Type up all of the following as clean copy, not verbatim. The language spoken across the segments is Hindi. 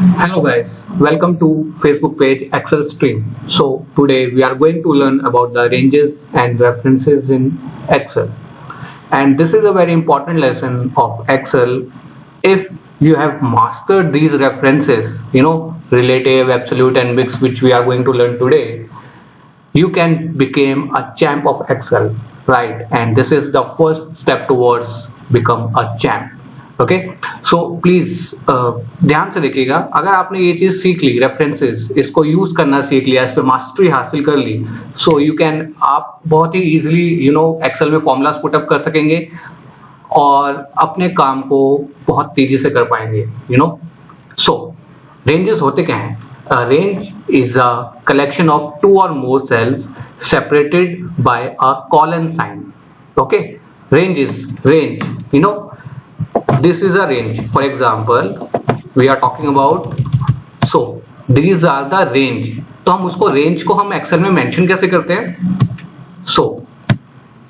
Hello guys, welcome to Facebook page Excel stream. So today we are going to learn about the ranges and references in Excel. And this is a very important lesson of Excel. If you have mastered these references, relative, absolute and mixed, which we are going to learn today, you can become a champ of Excel, right? And this is the first step towards become a champ. Okay so please ध्यान से देखिएगा, अगर आपने ये चीज सीख ली, रेफरेंसेस इसको यूज करना सीख लिया, इस पे मास्टरी हासिल कर ली, सो यू कैन, आप बहुत ही इजीली एक्सेल में फॉर्मूलाज पुटअप कर सकेंगे और अपने काम को बहुत तेजी से कर पाएंगे. सो रेंजेस होते क्या हैं? Range is a collection of two or more cells separated by a colon sign. Okay, range is range, this is a range. For example, we are talking about, so these are the range. तो हम उसको range को हम Excel में mention कैसे करते हैं? So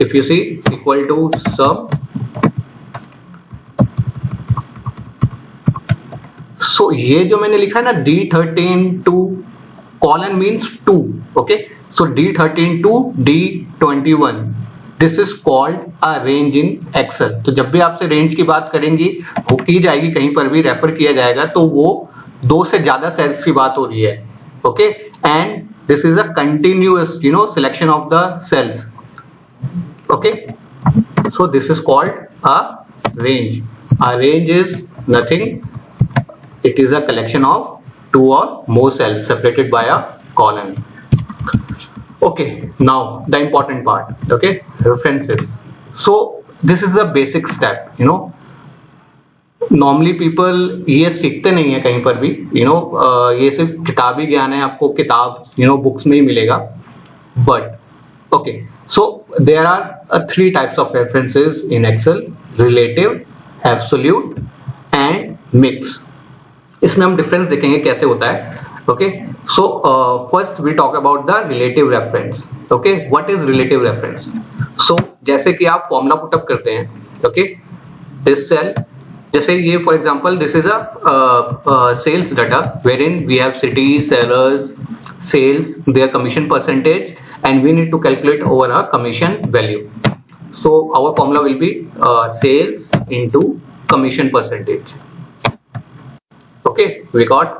if you see equal to sum, so ये जो मैंने लिखा है ना D13 to colon means 2. okay, so D13 to D21, this is called a range in Excel. तो जब भी आपसे रेंज की बात करेंगी, वो की जाएगी, कहीं पर भी रेफर किया जाएगा, तो वो दो से ज्यादा सेल्स की बात हो रही है. Okay, and this is a continuous selection of the cells. Okay, so this is called a range. A range is nothing, it is a collection of two or more cells separated by a colon. Okay, now the important part. Okay, references. So this is a basic step. Normally people ये सीखते नहीं है कहीं पर भी. ये सिर्फ किताबी ज्ञान है, आपको किताब बुक्स में ही मिलेगा. But okay, so there are three types of references in Excel: relative, absolute and mix. इसमें हम डिफरेंस देखेंगे कैसे होता है. Okay, so first we talk about the relative reference. Okay, what is relative reference? So जैसे कि आप फॉर्मूला पुटअप करते हैं, okay, this cell, जैसे ये for example this is a sales data wherein we have city, sellers, sales, their commission percentage, and we need to calculate over a commission value. So our formula will be sales into commission percentage. Okay, we got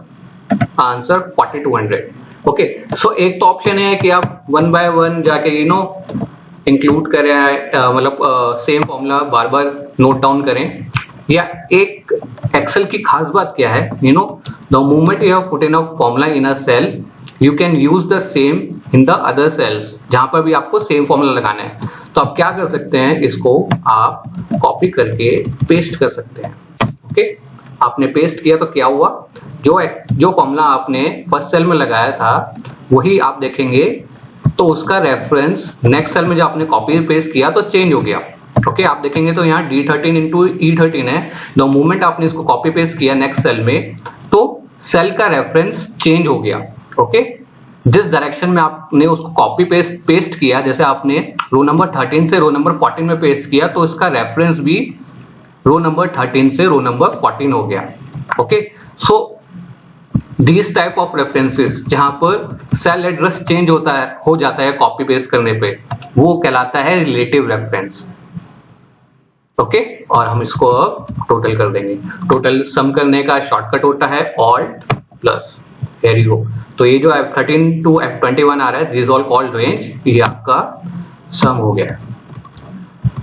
answer 4200. Okay, so एक तो ऑप्शन है कि आप वन बाय वन जाके इंक्लूड करें, मतलब सेम फॉर्मूला बार बार नोट डाउन करें, या एक एक्सेल की खास बात क्या है, the moment you have put in a formula in a cell, you can use the same in the other cells जहां पर भी आपको सेम फॉर्मूला लगाना है. तो आप क्या कर सकते हैं, इसको आप कॉपी करके पेस्ट कर सकते हैं. ओके, आपने पेस्ट किया तो क्या हुआ, जो फॉर्मूला आपने फर्स्ट सेल में लगाया था वही आप देखेंगे तो उसका रेफरेंस नेक्स्ट सेल में जो आपने कॉपी पेस्ट किया तो चेंज हो गया. ओके, आप देखेंगे तो यहाँ D13 इंटू E13 है. द मोमेंट आपने इसको कॉपी पेस्ट किया नेक्स्ट सेल में तो सेल का रेफरेंस चेंज हो गया. ओके, जिस डायरेक्शन में आपने उसको कॉपी पेस्ट किया, जैसे आपने रो नंबर 13 से रो नंबर 14 में पेस्ट किया तो इसका रेफरेंस भी रो नंबर 13 से रो नंबर 14 हो गया. Okay, so these type of references जहां पर सेल एड्रेस चेंज हो जाता है कॉपी पेस्ट करने पे, वो कहलाता है रिलेटिव रेफरेंस. ओके, और हम इसको अब टोटल कर देंगे. टोटल सम करने का शॉर्टकट होता है alt plus. Here you go. तो ये जो F13 टू F21 आ रहा है, दिस ऑल कॉल्ड रेंज, ये आपका सम हो गया.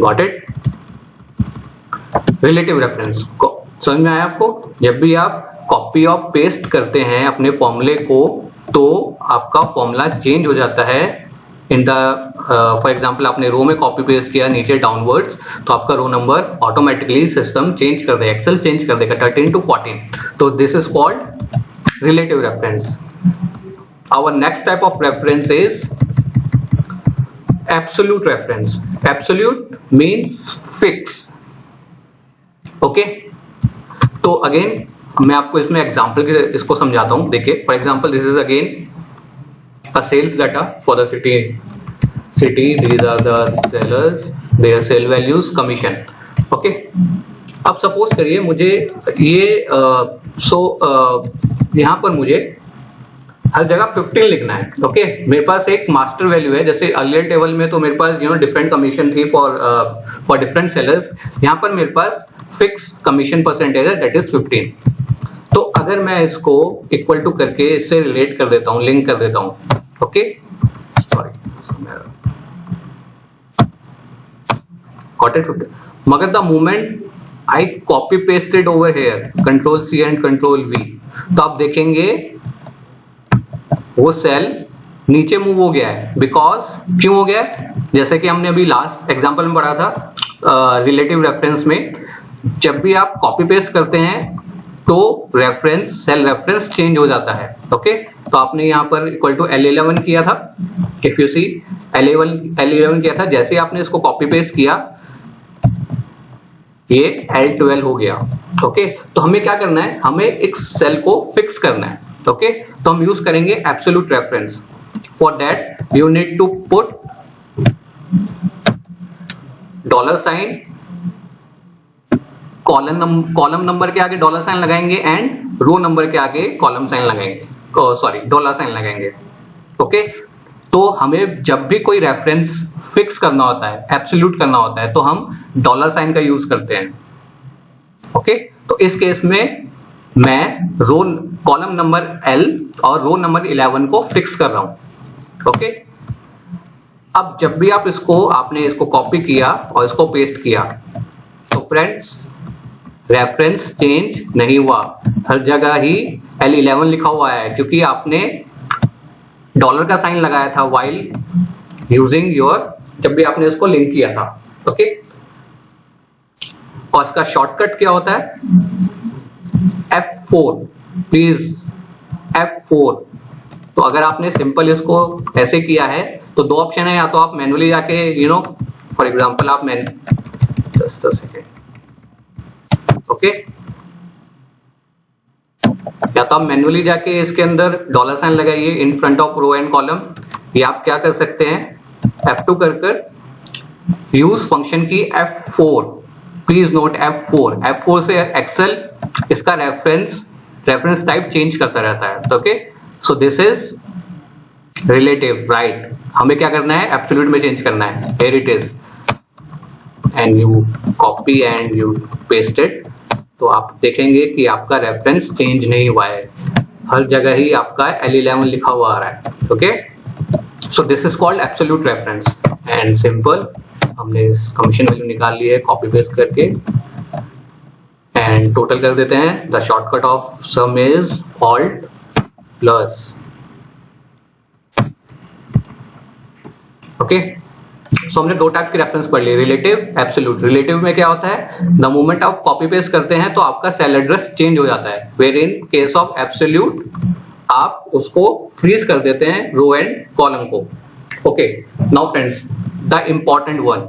Got it? रिलेटिव रेफरेंस को समझ में आया आपको? जब भी आप कॉपी और पेस्ट करते हैं अपने फॉर्मूले को तो आपका फॉर्मूला चेंज हो जाता है इन द, फॉर एग्जांपल आपने रो में कॉपी पेस्ट किया नीचे डाउनवर्ड्स, तो आपका row number automatically system change कर देगा, एक्सेल चेंज कर देगा 13 टू 14. तो this is called relative reference. Our next type of reference is absolute reference. Absolute means fix. Okay, तो अगेन मैं आपको इसमें एग्जांपल के इसको समझाता हूं. देखिए, for example this is again a sales data for the city. These are the sellers, their sale values, commission. Okay, अब सपोज करिए मुझे ये यहाँ पर मुझे हर जगह 15 लिखना है। ओके, मेरे पास एक मास्टर वैल्यू है, जैसे अर्लियर टेबल में तो मेरे पास डिफरेंट कमीशन थी फॉर डिफरेंट सेलर्स, यहाँ पर मेरे पास फिक्स कमीशन परसेंटेज है, दैट इज 15। तो अगर मैं इसको इक्वल टू करके इससे रिलेट कर देता हूँ, लिंक कर देता हूँ, ओके सॉरी, गॉट इट, मगर the moment I copy pasted over here, control C and control V, तो आप देखेंगे वो सेल नीचे मूव हो गया है। बिकॉज क्यों हो गया है, जैसे कि हमने अभी लास्ट एग्जांपल में पढ़ा था रिलेटिव रेफरेंस में, जब भी आप कॉपी पेस्ट करते हैं तो रेफरेंस, सेल रेफरेंस चेंज हो जाता है। ओके, तो आपने यहाँ पर इक्वल टू L11 किया था, इफ यू सी L11 किया था, जैसे ही आपने इसको कॉपी पेस्ट किया ये L12 हो गया। ओके, तो हमें क्या करना है, हमें एक सेल को फिक्स करना है। ओके, तो हम यूज करेंगे absolute reference. For that you need to put $, column number के आगे $, लगाएंगे एंड रो नंबर के आगे कॉलम साइन लगाएंगे, सॉरी $, लगाएंगे। ओके, तो हमें जब भी कोई रेफरेंस फिक्स करना होता है, एब्सोल्यूट करना होता है, तो हम $, का यूज करते हैं। ओके, तो इस केस में मैं कॉलम नंबर L और रो नंबर 11 को फिक्स कर रहा हूं। ओके, अब जब भी आपने इसको कॉपी किया और इसको पेस्ट किया, तो फ्रेंड्स रेफरेंस चेंज नहीं हुआ, हर जगह ही L11 लिखा हुआ है, क्योंकि आपने $, का साइन लगाया था व्हाइल यूजिंग जब भी आपने इसको लिंक किया था। ओके, और इसका शॉर्टकट क्या होता है, F4, प्लीज F4। तो अगर आपने सिंपल इसको ऐसे किया है तो दो ऑप्शन है, या तो आप मैन्युअली जाके फॉर एग्जांपल आप जस्ट अ सेकेंड, ओके, या तो आप मैन्युअली जाके इसके अंदर $, लगाइए in front of row and column, या आप क्या कर सकते हैं, F2 कर यूज फंक्शन की F4, प्लीज नोट F4 से एक्सेल इसका रेफरेंस टाइप चेंज करता रहता है। Okay, so this is relative, right, हमें क्या करना है, एब्सोल्यूट में चेंज करना है, here it is, and you copy and you paste it, तो आप देखेंगे कि आपका रेफरेंस चेंज नहीं हुआ है, हर जगह ही आपका L11 लिखा हुआ आ रहा है। Okay, so this is called absolute reference and simple, हमने इस कमीशन वैल्यू निकाल ली है कॉपी पेस्ट करके, एंड टोटल कर देते हैं। The shortcut of sum is Alt plus. Okay, so हमने दो टाइप के रेफरेंस पढ़ लिए, रिलेटिव, एब्सोल्यूट। रिलेटिव में क्या होता है, द मोमेंट आप कॉपी पेस्ट करते हैं तो आपका सेल एड्रेस चेंज हो जाता है, where in case of absolute आप उसको फ्रीज कर देते हैं रो एंड कॉलम को। Okay, now friends the important one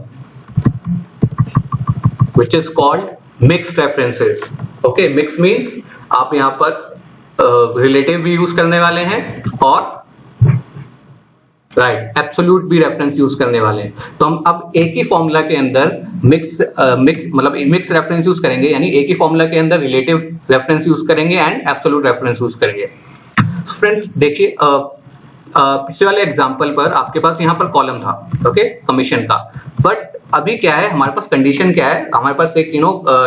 which is called mixed references. Okay, mix means आप यहाँ पर रिलेटिव भी यूज करने वाले हैं और राइट एब्सोल्यूट भी रेफरेंस यूज करने वाले हैं। तो हम अब एक ही फॉर्मूला के अंदर मिक्स रेफरेंस यूज करेंगे, यानी एक ही फॉर्मूला के अंदर रिलेटिव रेफरेंस यूज करेंगे एंड एब्सोल्यूट रेफरेंस यूज करेंगे। फ्रेंड्स देखिए, पिछले वाले एग्जांपल पर आपके पास यहाँ पर कॉलम था, ओके, कमीशन का, बट अभी क्या है, हमारे पास कंडीशन क्या है, हमारे पास एक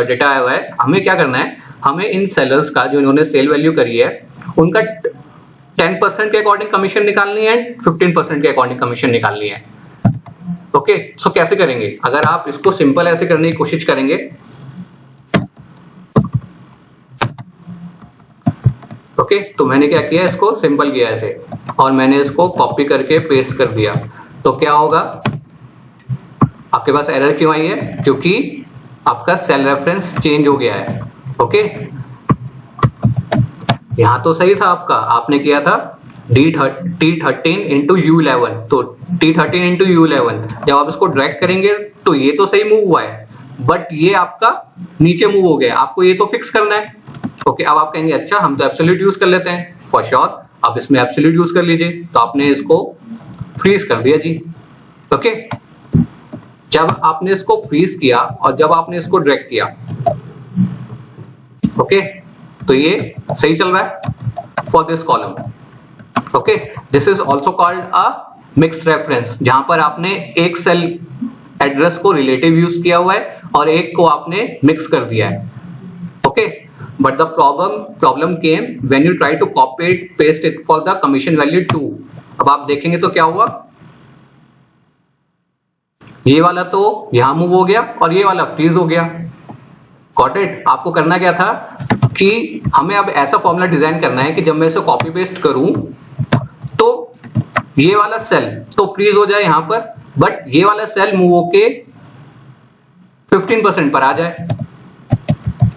डेटा आया हुआ है, हमें क्या करना है, हमें इन सेलर्स का जो इन्होंने सेल वैल्यू करी है उनका 10% के अकॉर्डिंग कमीशन निकालनी है, 15% के अकॉर्डिंग कमीशन निकालनी है। ओके, सो कैसे करेंगे, अगर आप इसको सिंपल ऐसे करने की कोशिश करेंगे, ओके, तो मैंने क्या किया, इसको सिंपल किया ऐसे, और मैंने इसको कॉपी करके पेस्ट कर दिया, तो क्या होगा, आपके पास एरर क्यों आई है, क्योंकि आपका सेल रेफरेंस चेंज हो गया है। ओके, यहां तो सही था आपका, आपने किया था T13 इंटू U11, तो T13 इंटू U11 जब आप इसको ड्रैग करेंगे तो ये तो सही मूव हुआ है, बट ये आपका नीचे मूव हो गया, आपको ये तो फिक्स करना है। ओके, अब आप कहेंगे अच्छा हम तो एब्सोल्यूट यूज कर लेते हैं, फॉर श्योर आप इसमें एब्सोल्यूट यूज कर लीजिए, तो आपने इसको फ्रीज कर दिया जी। ओके, जब आपने इसको फ्रीज किया और जब आपने इसको ड्रैग किया, ओके, तो ये सही चल रहा है, for this column. Okay, this is also called a mixed reference, जहां पर आपने एक सेल एड्रेस को रिलेटिव यूज किया हुआ है और एक को आपने मिक्स कर दिया है. Okay, but the problem came when you try to copy it, paste it for the commission value 2. अब आप देखेंगे तो क्या हुआ, ये वाला तो यहां मूव हो गया और ये वाला फ्रीज हो गया. Got it? आपको करना क्या था कि हमें अब ऐसा फॉर्मूला डिजाइन करना है कि जब मैं इसे कॉपी पेस्ट करूं तो ये वाला सेल तो फ्रीज हो जाए यहां पर, बट ये वाला सेल मूव होके 15% पर आ जाए.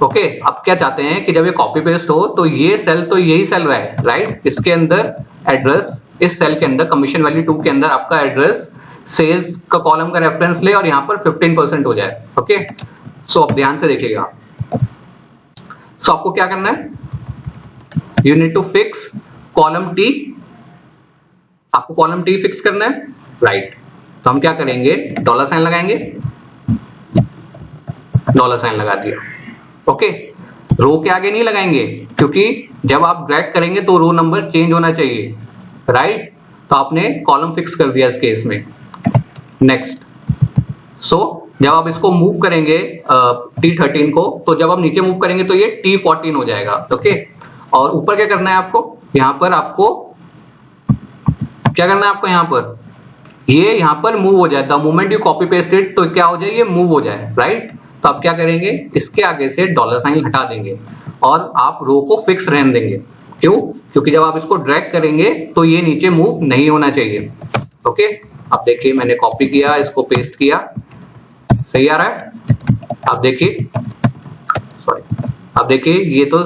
ओके, अब क्या चाहते हैं कि जब ये कॉपी पेस्ट हो तो ये सेल तो यही सेल रहा है, राइट? इसके अंदर एड्रेस, इस सेल के अंदर कमीशन वैल्यू 2 के अंदर आपका एड्रेस सेल्स का कॉलम का रेफरेंस ले और यहां पर 15% हो जाए. ओके, सो अब ध्यान से देखिएगा. सो आपको क्या करना है, you need to fix column T. आपको कॉलम टी फिक्स करना है, राइट? तो हम क्या करेंगे, डॉलर साइन लगाएंगे, डॉलर साइन लगा दिया. ओके, रो के आगे नहीं लगाएंगे क्योंकि जब आप ड्रैग करेंगे तो रो नंबर चेंज होना चाहिए, राइट? तो आपने कॉलम फिक्स कर दिया इस केस में. नेक्स्ट, सो जब आप इसको मूव करेंगे T13 को, तो जब आप नीचे मूव करेंगे तो ये T14 हो जाएगा. ओके, और ऊपर क्या करना है आपको, यहां पर आपको क्या करना है, आपको यहां पर ये यहां पर मूव हो जाए. The moment you copy paste it, तो क्या हो जाए, ये मूव हो जाए, राइट? तो आप क्या करेंगे, इसके आगे से डॉलर साइन हटा देंगे और आप रो को फिक्स रहने देंगे. क्यों? क्योंकि जब आप इसको ड्रैग करेंगे तो ये नीचे मूव नहीं होना चाहिए. ओके, आप देखिए मैंने कॉपी किया, इसको पेस्ट किया, सही आ रहा है? आप देखिए, सॉरी, आप देखिए ये तो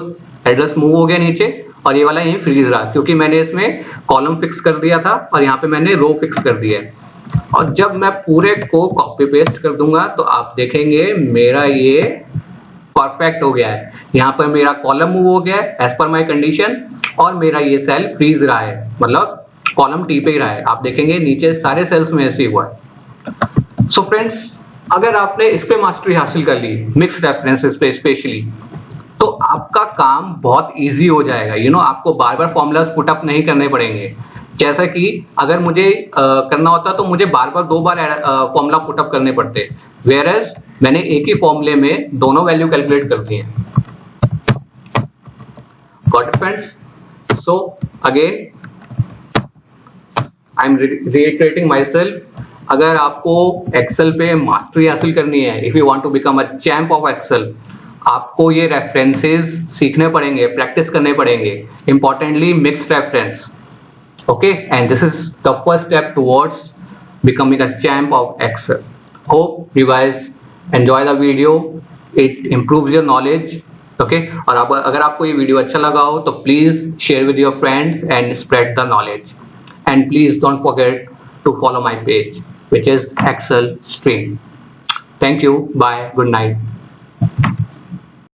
एड्रेस मूव हो गया नीचे और ये वाला यहीं फ्रीज रहा क्योंकि मैंने इसमें कॉलम फिक्स कर दिया था और यहाँ पे मैंने रो फिक्स कर दिया है. और जब मैं पूरे को कॉपी पेस्ट कर दूंगा तो आप देखेंगे मेरा ये परफेक्ट हो गया है. यहाँ पर मेरा कॉलम मूव हो गया है एज पर माय कंडीशन और मेरा ये सेल फ्रीज रहा है, मतलब कॉलम टी पे ही रहा है. आप देखेंगे नीचे सारे सेल्स में ऐसे हुआ है. सो फ्रेंड्स, अगर आपने इस पे मास्टरी हासिल कर ली, मिक्स रेफरेंसेस पे स्पेशली, तो आपका काम बहुत इजी हो जाएगा. आपको बार बार फॉर्मूलाज पुटअप नहीं करने पड़ेंगे. जैसा कि अगर मुझे करना होता तो मुझे बार बार 2 बार फॉर्मूला पुटअप करने पड़ते, वेयर एज मैंने एक ही फॉर्मूले में दोनों वैल्यू कैलकुलेट कर दिए. Got it friends? So again I am reiterating myself, अगर आपको एक्सेल पे मास्टरी हासिल करनी है, if you want to become a champ of Excel, आपको ये रेफरेंसेस सीखने पड़ेंगे, प्रैक्टिस करने पड़ेंगे, importantly mixed reference. Okay, and this is the first step towards becoming a champ of Excel. Hope you guys enjoy the video. It improves your knowledge. Okay, और अगर आपको ये वीडियो अच्छा लगा हो तो please share with your friends and spread the knowledge. And please don't forget to follow my page, which is Excel Stream. Thank you. Bye. Good night.